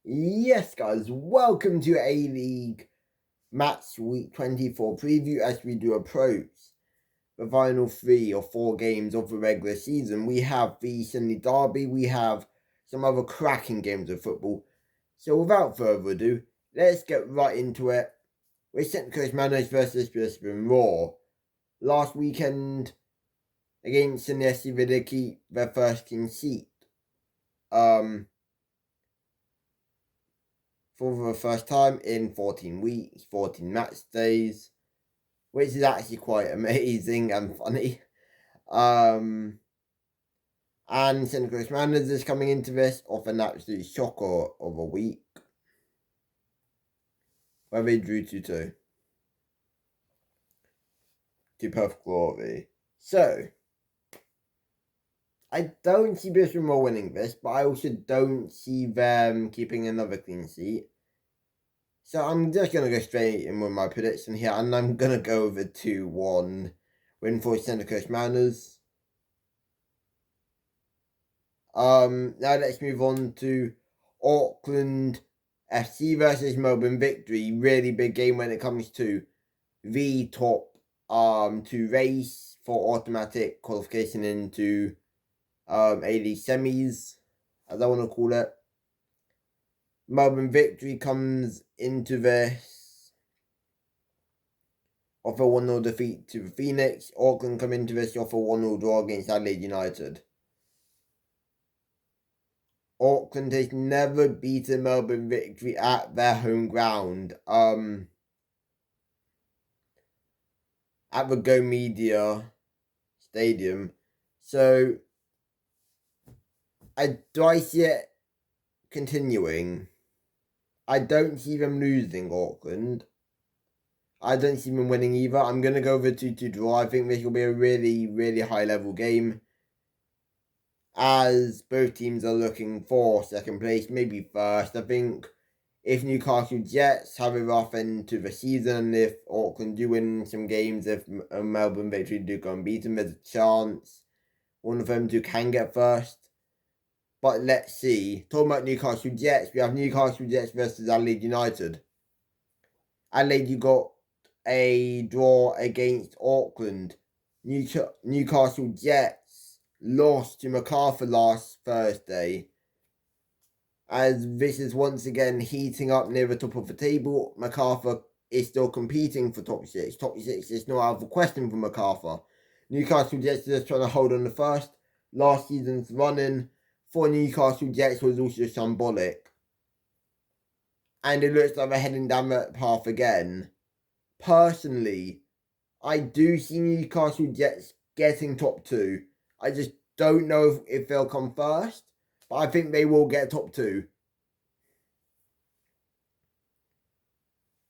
Yes, guys, welcome to A-League Match Week 24 preview as we do approach the final 3 or 4 games of the regular season. We have the Sunday Derby, we have some other cracking games of football. So without further ado, let's get right into it with Central Coast Mariners versus Brisbane Roar. Last weekend against Sunday FC, they keep their first clean sheet. For the first time in 14 weeks, 14 match days, which is actually quite amazing and funny. And Central Coast Mariners is coming into this off an absolute shocker of a week, where they drew 2-2 to Perth Glory. So, I don't see Brisbane Roar winning this, but I also don't see them keeping another clean sheet. So I'm just going to go straight in with my prediction here, and I'm going to go with a 2-1 win for Central Coast Mariners. Now let's move on to Auckland FC versus Melbourne Victory. Really big game when it comes to the top 2 race for automatic qualification into A-League semis, as I want to call it. Melbourne Victory comes into this off a 1-0 defeat to the Phoenix. Auckland come into this off a 1-0 draw against Adelaide United. Auckland has never beaten Melbourne Victory at their home ground. At the Go Media Stadium. So, do I see it continuing? I don't see them losing Auckland. I don't see them winning either. I'm going to go with a 2-2 draw. I think this will be a really, really high level game, as both teams are looking for second place, maybe first. I think if Newcastle Jets have a rough end to the season, if Auckland do win some games, if Melbourne Victory do go unbeaten, there's a chance one of them two can get first. But let's see. Talking about Newcastle Jets, we have Newcastle Jets versus Adelaide United. Adelaide, you got a draw against Auckland. Newcastle Jets lost to MacArthur last Thursday, as this is once again heating up near the top of the table. MacArthur is still competing for top 6. Top 6 is not out of the question for MacArthur. Newcastle Jets are just trying to hold on the first. Last season's running for Newcastle Jets was also symbolic. And it looks like they're heading down that path again. Personally, I do see Newcastle Jets getting top 2. I just don't know if they'll come first, but I think they will get top 2.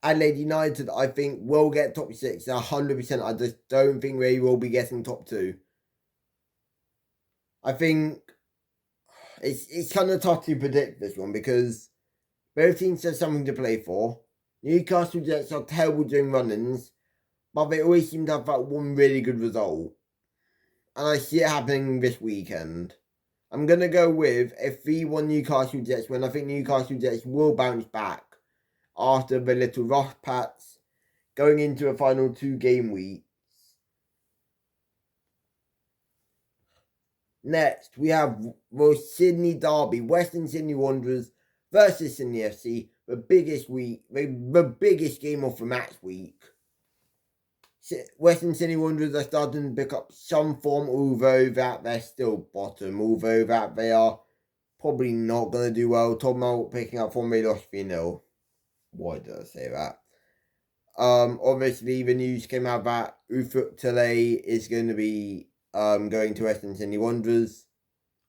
Adelaide United, I think, will get top 6, 100%. I just don't think they will be getting top 2. I think it's kind of tough to predict this one, because both teams have something to play for. Newcastle Jets are terrible during run-ins, but they always seem to have that one really good result. And I see it happening this weekend. I'm going to go with a 3-1 Newcastle Jets win. I think Newcastle Jets will bounce back after the little rough patch going into a final 2 game weeks. Next, we have the Sydney Derby, Western Sydney Wanderers versus Sydney FC, the biggest game of the match week. Western Sydney Wanderers are starting to pick up some form, although that they're still bottom, although that they are probably not going to do well. Talking about picking up form, they lost 3-0. Why did I say that? Obviously, the news came out that Ufuk Talay is going to be going to Western Sydney Wanderers.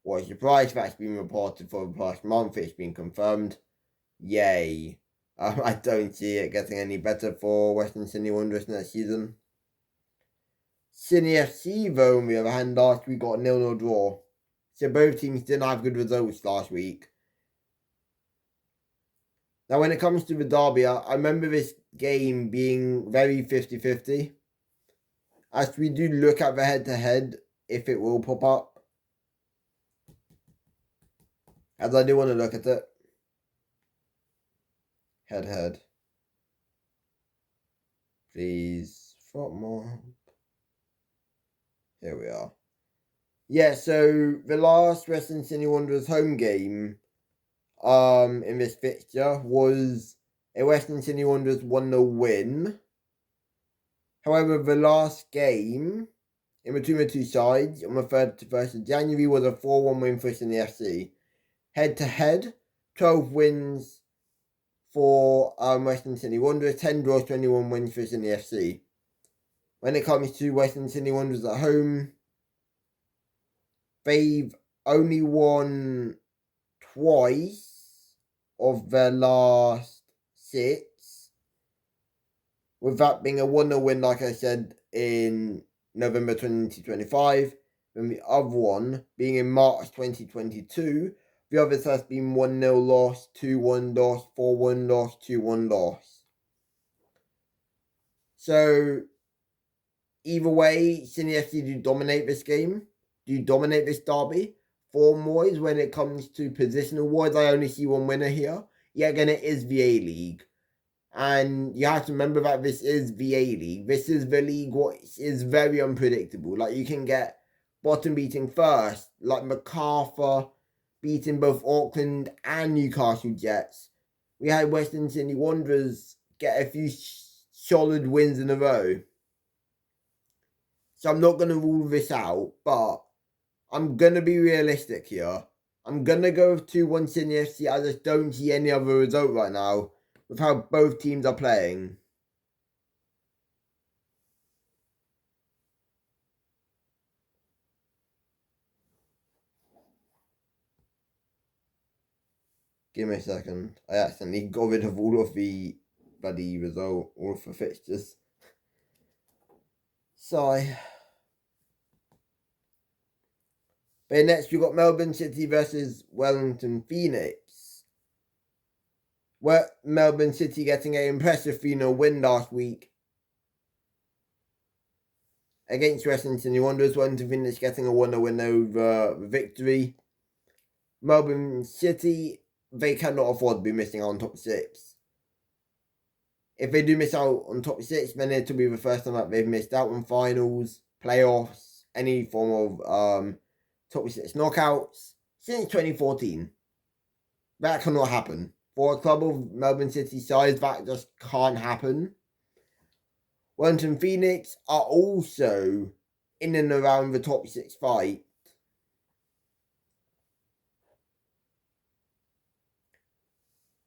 What a surprise, that's been reported for the past month. It's been confirmed. Yay. I don't see it getting any better for Western Sydney Wanderers next season. Sydney FC, though, on the other hand, last week got a 0-0 draw. So both teams didn't have good results last week. Now, when it comes to the derby, I remember this game being very 50-50. As we do look at the head-to-head, if it will pop up, as I do want to look at it. head. Please, more. Here we are. Yeah, so the last Western Sydney Wanderers home game in this fixture was a Western Sydney Wanderers 1-0 win. However, the last game in between the two sides on the 31st of January was a 4-1 win for Sydney FC. Head to head, 12 wins for Western Sydney Wanderers, 10 draws, 21 wins for Sydney FC. When it comes to Western Sydney Wanderers at home, they've only won twice of their last 6, with that being a 1-0 win, like I said, in November 2025, and the other one being in March 2022. The others has been 1-0 loss, 2-1 loss, 4-1 loss, 2-1 loss. So, either way, Sydney FC do dominate this game, do dominate this derby. Form-wise, when it comes to positional-wise, I only see one winner here. Yeah, again, it is the A-League. And you have to remember that this is the A-League. This is the league what is very unpredictable. Like, you can get bottom beating first, like MacArthur beating both Auckland and Newcastle Jets. We had Western Sydney Wanderers get a few solid wins in a row. So I'm not going to rule this out, but I'm going to be realistic here. I'm going to go with 2-1 Sydney FC. I just don't see any other result right now with how both teams are playing. Give me a second. I accidentally got rid of all of the bloody result, all of the fixtures. Sigh. But next we've got Melbourne City versus Wellington Phoenix. Where Melbourne City getting an impressive 3-0 win last week against Western Sydney Wanderers. Wellington Phoenix getting a 1-0 win over Victory. Melbourne City, they cannot afford to be missing out on top 6. If they do miss out on top 6, then it'll be the first time that they've missed out on finals, playoffs, any form of top 6 knockouts since 2014. That cannot happen. For a club of Melbourne City size, that just can't happen. Wellington Phoenix are also in and around the top 6 fight.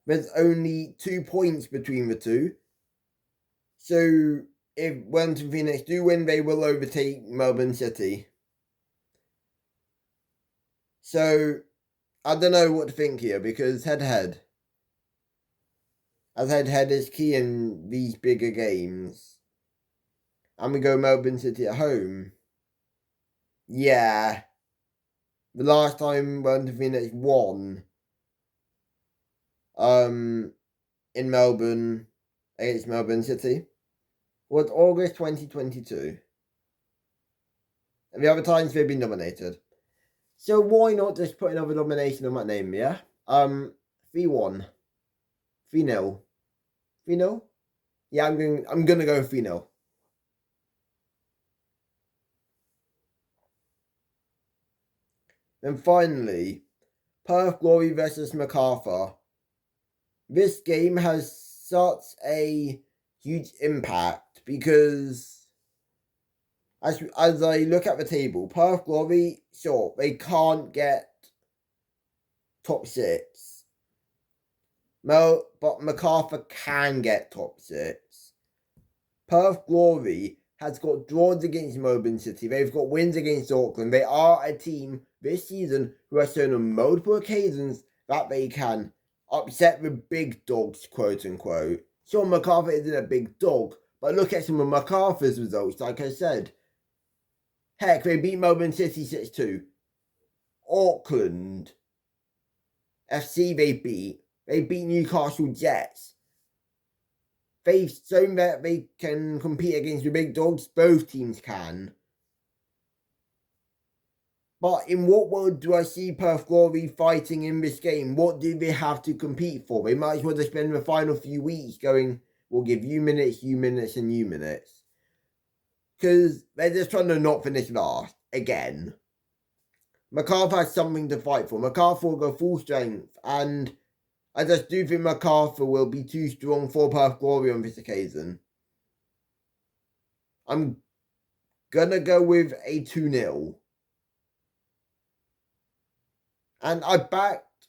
There's only 2 points between the two. So if Wellington Phoenix do win, they will overtake Melbourne City. So I don't know what to think here, because head-to-head. As head-to-head is key in these bigger games. And we go Melbourne City at home. Yeah. The last time Wellington Phoenix won in Melbourne against Melbourne City was August 2022. And the other times they've been nominated. So why not just put another nomination on that name, yeah? 3-1. 3-0. 3-0? Yeah, I'm gonna go 3-0. Then finally, Perth Glory versus MacArthur. This game has such a huge impact because as I look at the table, Perth Glory, sure, they can't get top 6. But MacArthur can get top 6. Perth Glory has got draws against Melbourne City. They've got wins against Auckland. They are a team this season who has shown on multiple occasions that they can upset the big dogs, quote unquote. Sure, MacArthur isn't a big dog, but look at some of MacArthur's results, like I said. Heck, they beat Melbourne City 6-2. Auckland FC they beat. They beat Newcastle Jets. They've shown that they can compete against the big dogs. Both teams can. But in what world do I see Perth Glory fighting in this game? What do they have to compete for? They might as well just spend the final few weeks going, we'll give you minutes, and you minutes. Because they're just trying to not finish last again. MacArthur has something to fight for. MacArthur will go full strength, and I just do think MacArthur will be too strong for Perth Glory on this occasion. I'm gonna go with a 2-0. And I backed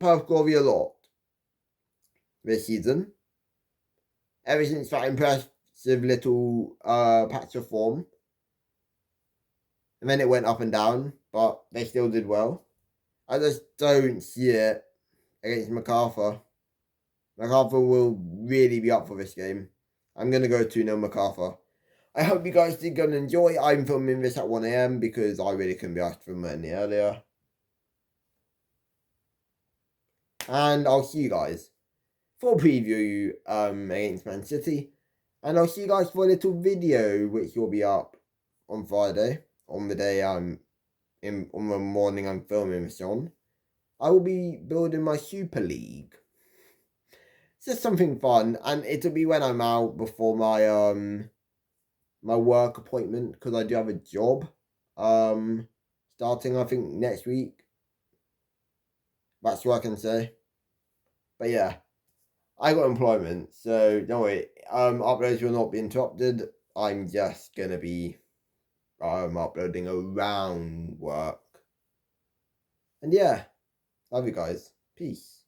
Perth Glory a lot this season. Ever since that impressive little patch of form. And then it went up and down, but they still did well. I just don't see it against MacArthur. MacArthur will really be up for this game. I'm going to go 2-0 MacArthur. I hope you guys did go and enjoy. I'm filming this at 1 AM because I really couldn't be asked to film it any earlier. And I'll see you guys for a preview against Man City. And I'll see you guys for a little video which will be up on Friday, on the day on the morning I'm filming this on. I will be building my Super League. It's just something fun, and it'll be when I'm out before my my work appointment, because I do have a job starting I think next week. That's what I can say. But yeah, I got employment, so don't worry. Uploads will not be interrupted. I'm just gonna be uploading around work. And yeah, love you guys. Peace.